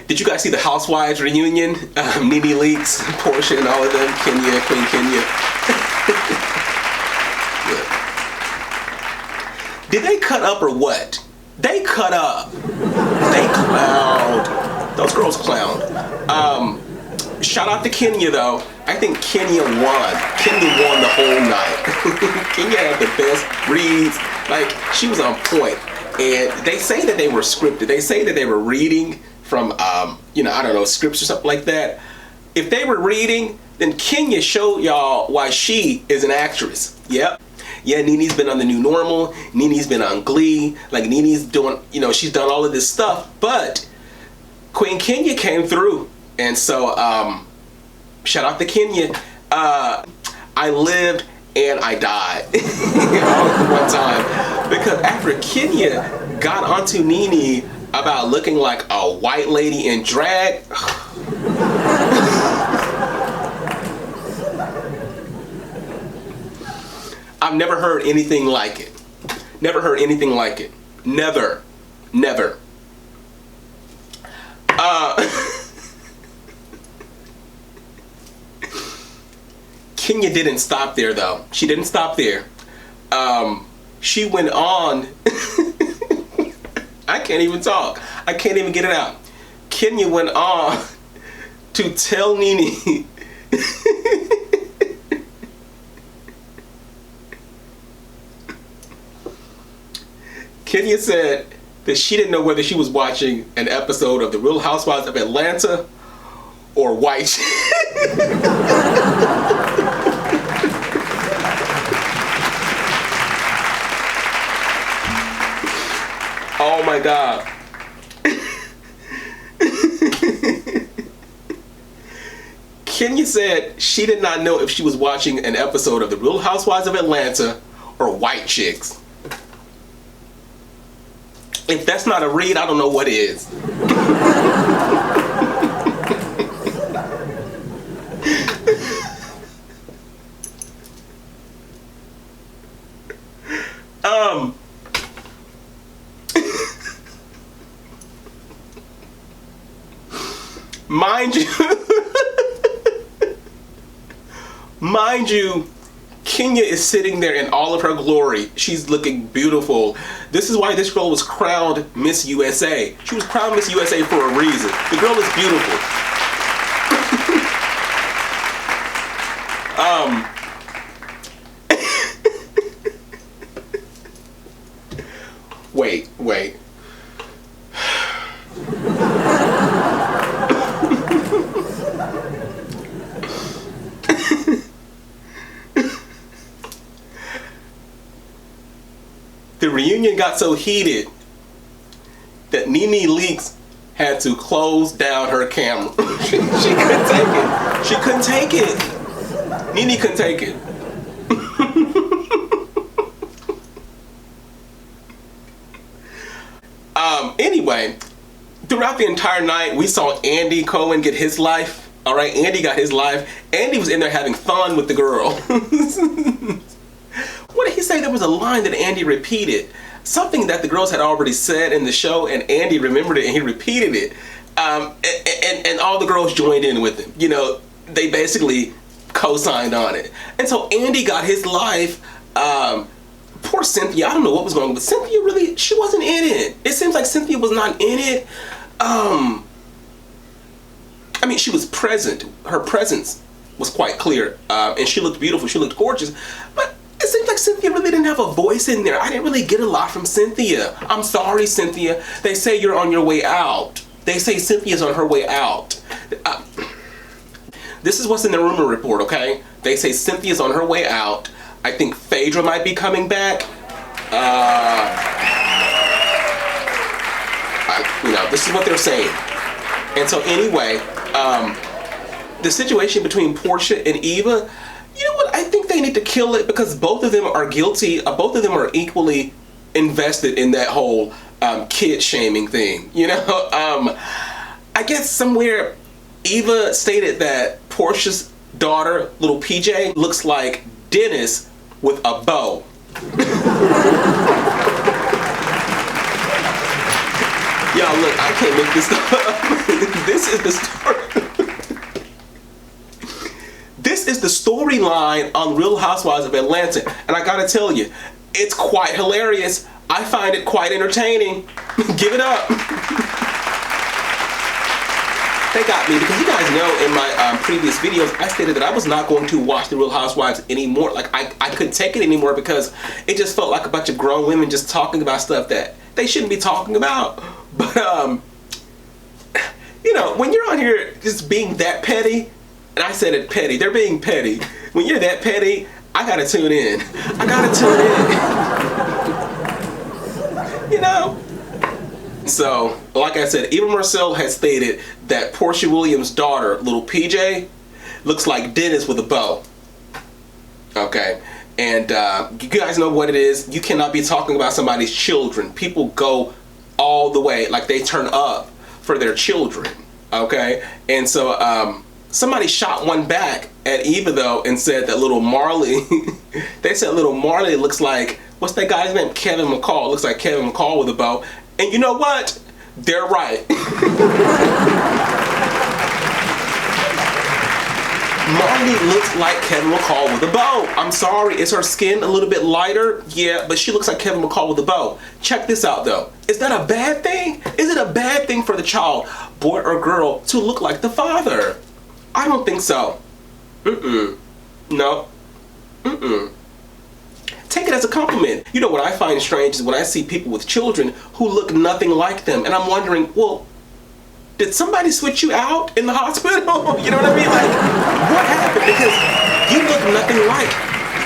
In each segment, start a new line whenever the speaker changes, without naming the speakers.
Did you guys see the Housewives reunion? Nene Leakes, Portia, and all of them. Kenya, Queen Kenya. Yeah. Did they cut up or what? They cut up. They clowned. Those girls clowned. Shout out to Kenya though. I think Kenya won. Kenya won the whole night. Kenya had the best reads. Like, she was on point. And they say that they were scripted. They say that they were reading from, I don't know, scripts or something like that. If they were reading, then Kenya showed y'all why she is an actress. Yep. Yeah, Nene's been on The New Normal. Nene's been on Glee. Like, Nene's doing, she's done all of this stuff. But Queen Kenya came through. And so, shout out to Kenya. I lived and I died all at one time. Because after Kenya got onto Nene about looking like a white lady in drag, I've never heard anything like it. Never heard anything like it. Never. Never. Kenya didn't stop there though. She didn't stop there. She went on. I can't even talk. I can't even get it out. Kenya went on to tell Nene Kenya said that she didn't know whether she was watching an episode of The Real Housewives of Atlanta or White. Oh my God. Kenya said she did not know if she was watching an episode of The Real Housewives of Atlanta or White Chicks. If that's not a read, I don't know what is. Mind you, Kenya is sitting there in all of her glory. She's looking beautiful. This is why this girl was crowned Miss USA. She was crowned Miss USA for a reason. The girl is beautiful. Wait. The reunion got so heated that Nene Leakes had to close down her camera. She couldn't take it. She couldn't take it. Nene couldn't take it. Anyway, throughout the entire night, we saw Andy Cohen get his life. All right, Andy got his life. Andy was in there having fun with the girl. What did he say? There was a line that Andy repeated. Something that the girls had already said in the show, and Andy remembered it and he repeated it. And all the girls joined in with him. They basically co-signed on it. And so Andy got his life. Poor Cynthia, I don't know what was going on, but Cynthia really, she wasn't in it. It seems like Cynthia was not in it. She was present. Her presence was quite clear. And she looked beautiful. She looked gorgeous. But it seems like Cynthia really didn't have a voice in there. I didn't really get a lot from Cynthia. I'm sorry, Cynthia. They say you're on your way out. They say Cynthia's on her way out. This is what's in the rumor report, okay? They say Cynthia's on her way out. I think Phaedra might be coming back. This is what they're saying. And so anyway, the situation between Portia and Eva, you know what? I think they need to kill it because both of them are guilty. Both of them are equally invested in that whole kid shaming thing. I guess somewhere Eva stated that Portia's daughter, little PJ, looks like Dennis with a bow. Y'all look, I can't make this stuff up. This is the story. This is the storyline on Real Housewives of Atlanta. And I gotta tell you, it's quite hilarious. I find it quite entertaining. Give it up. They got me because you guys know in my previous videos I stated that I was not going to watch The Real Housewives anymore. Like I couldn't take it anymore because it just felt like a bunch of grown women just talking about stuff that they shouldn't be talking about. But you know, when you're on here just being that petty, and I said it petty, they're being petty. When you're that petty, I gotta tune in. I gotta tune in. You know? So, like I said, even Marcel has stated that Portia Williams' daughter, little PJ, looks like Dennis with a bow. Okay? And you guys know what it is. You cannot be talking about somebody's children. People go all the way, like they turn up for their children. Okay? And so, somebody shot one back at Eva, though, and said that little Marley, they said little Marley looks like, what's that guy's name? Kevin McCall. Looks like Kevin McCall with a bow. And you know what? They're right. Marley looks like Kevin McCall with a bow. I'm sorry, is her skin a little bit lighter? Yeah, but she looks like Kevin McCall with a bow. Check this out though. Is that a bad thing? Is it a bad thing for the child, boy or girl, to look like the father? I don't think so. No. Take it as a compliment. You know what I find strange is when I see people with children who look nothing like them, and I'm wondering, well, did somebody switch you out in the hospital? You know what I mean? Like, what happened? Because you look nothing like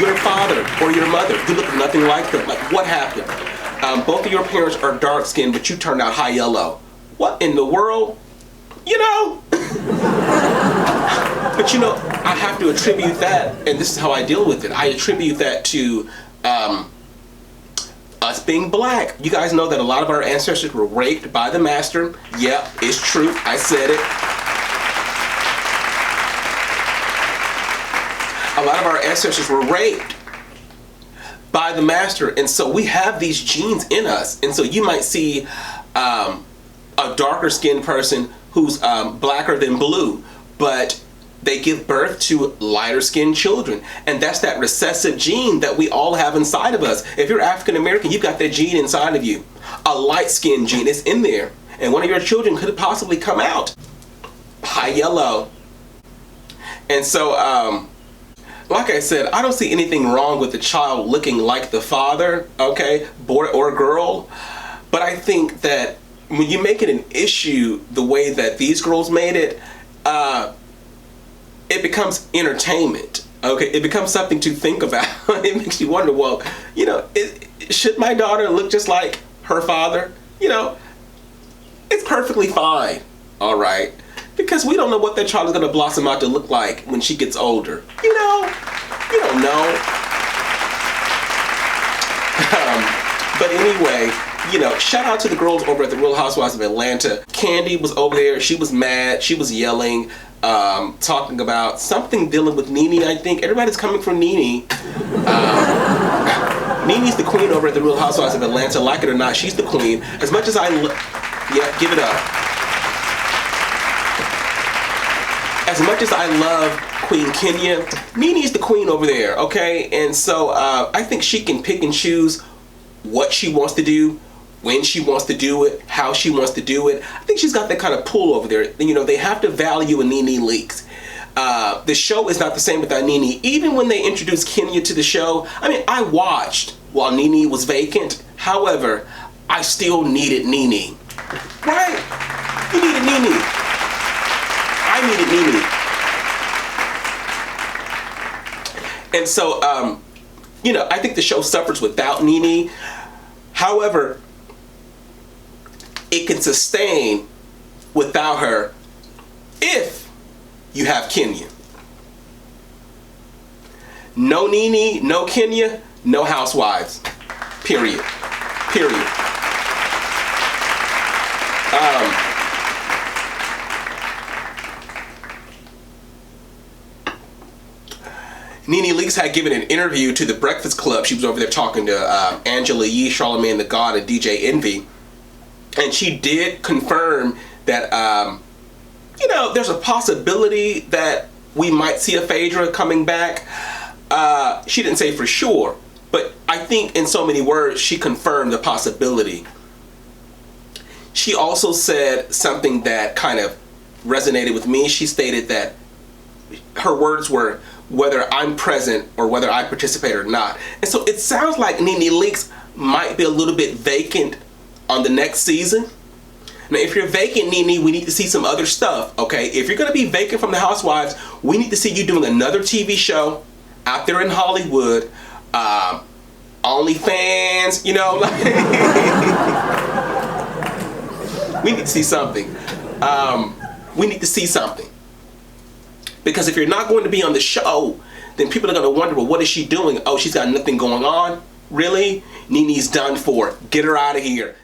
your father or your mother. You look nothing like them. Like, what happened? Both of your parents are dark skinned, but you turned out high yellow. What in the world? You know? But you know, I have to attribute that, and this is how I deal with it. I attribute that to us being black. You guys know that a lot of our ancestors were raped by the master. Yep, it's true. I said it. A lot of our ancestors were raped by the master, and so we have these genes in us. And so you might see a darker skinned person who's blacker than blue, but they give birth to lighter skinned children. And that's that recessive gene that we all have inside of us. If you're African American, you've got that gene inside of you. A light skinned gene is in there. And one of your children could possibly come out high yellow. And so, like I said, I don't see anything wrong with the child looking like the father, okay, boy or girl. But I think that when you make it an issue the way that these girls made it, it becomes entertainment, okay? It becomes something to think about. It makes you wonder, well, you know, should my daughter look just like her father? You know, it's perfectly fine, all right? Because we don't know what that child is going to blossom out to look like when she gets older. You know, you don't know. But anyway, you know, shout out to the girls over at the Real Housewives of Atlanta. Candy was over there. She was mad. She was yelling, talking about something dealing with Nene, I think. Everybody's coming for Nene. Nene's the queen over at the Real Housewives of Atlanta. Like it or not, she's the queen. As much as yeah, give it up. As much as I love Queen Kenya, Nene's the queen over there, okay? And so I think she can pick and choose what she wants to do, when she wants to do it, how she wants to do it. I think she's got that kind of pull over there. You know, they have to value a Nene Leakes. The show is not the same without Nene. Even when they introduced Kenya to the show, I mean, I watched while Nene was vacant. However, I still needed Nene. Right? You needed Nene. I needed Nene. And so, you know, I think the show suffers without Nene. However, it can sustain without her if you have Kenya. No Nene, no Kenya, no Housewives. Period. Period. Nene Leakes had given an interview to The Breakfast Club. She was over there talking to Angela Yee, Charlamagne the God, and DJ Envy. And she did confirm that, there's a possibility that we might see a Phaedra coming back. She didn't say for sure, but I think in so many words, she confirmed the possibility. She also said something that kind of resonated with me. She stated that her words were, whether I'm present or whether I participate or not. And so it sounds like Nene Leakes might be a little bit vacant on the next season. Now, if you're vacant, Nene, we need to see some other stuff, okay? If you're going to be vacant from the Housewives, we need to see you doing another TV show out there in Hollywood. OnlyFans, we need to see something. We need to see something. Because if you're not going to be on the show, then people are going to wonder, well, what is she doing? Oh, she's got nothing going on? Really? Nene's done for. Get her out of here.